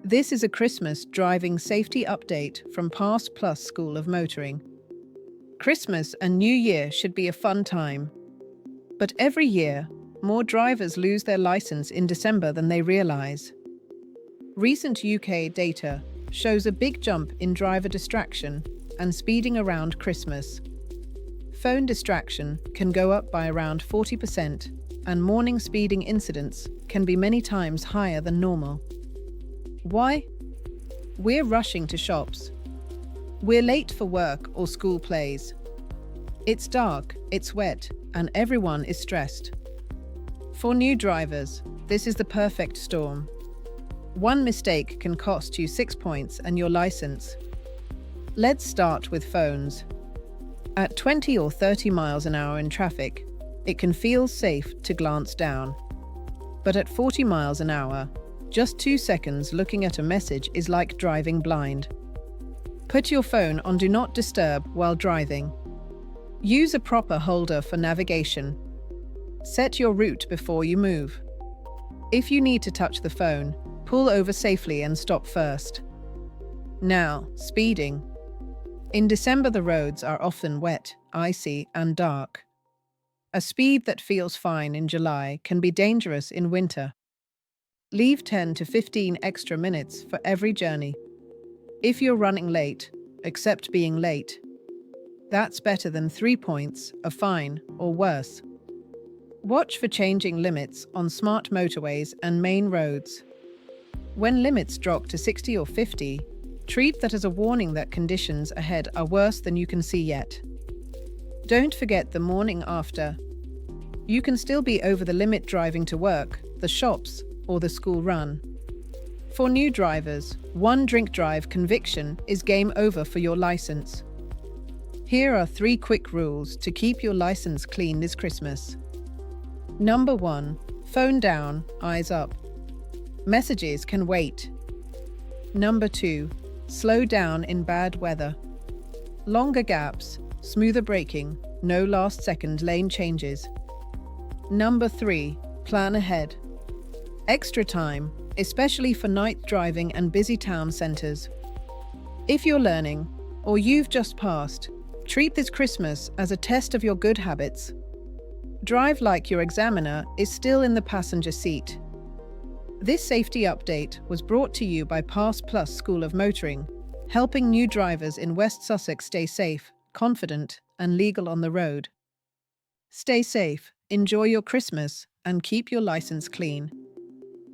This is a Christmas driving safety update from Pass Plus School of Motoring. Christmas and New Year should be a fun time. But every year, more drivers lose their license in December than they realize. Recent UK data shows a big jump in driver distraction and speeding around Christmas. Phone distraction can go up by around 40%, and morning speeding incidents can be many times higher than normal. Why? We're rushing to shops. We're late for work or school plays. It's dark, it's wet, and everyone is stressed. For new drivers, this is the perfect storm. One mistake can cost you 6 points and your license. Let's start with phones. At 20 or 30 miles an hour in traffic, it can feel safe to glance down. But at 40 miles an hour, just 2 seconds looking at a message is like driving blind. Put your phone on Do Not Disturb while driving. Use a proper holder for navigation. Set your route before you move. If you need to touch the phone, pull over safely and stop first. Now, speeding. In December, the roads are often wet, icy, and dark. A speed that feels fine in July can be dangerous in winter. Leave 10 to 15 extra minutes for every journey. If you're running late, accept being late. That's better than 3 points, a fine, or worse. Watch for changing limits on smart motorways and main roads. When limits drop to 60 or 50, treat that as a warning that conditions ahead are worse than you can see yet. Don't forget the morning after. You can still be over the limit driving to work, the shops, or the school run. For new drivers, one drink drive conviction is game over for your license. Here are 3 quick rules to keep your license clean this Christmas. Number 1. Phone down, eyes up. Messages can wait. Number 2. Slow down in bad weather. Longer gaps, smoother braking, no last-second lane changes. Number 3. Plan ahead. Extra time, especially for night driving and busy town centres. If you're learning, or you've just passed, treat this Christmas as a test of your good habits. Drive like your examiner is still in the passenger seat. This safety update was brought to you by Pass Plus School of Motoring, helping new drivers in West Sussex stay safe, confident, and legal on the road. Stay safe, enjoy your Christmas, and keep your license clean.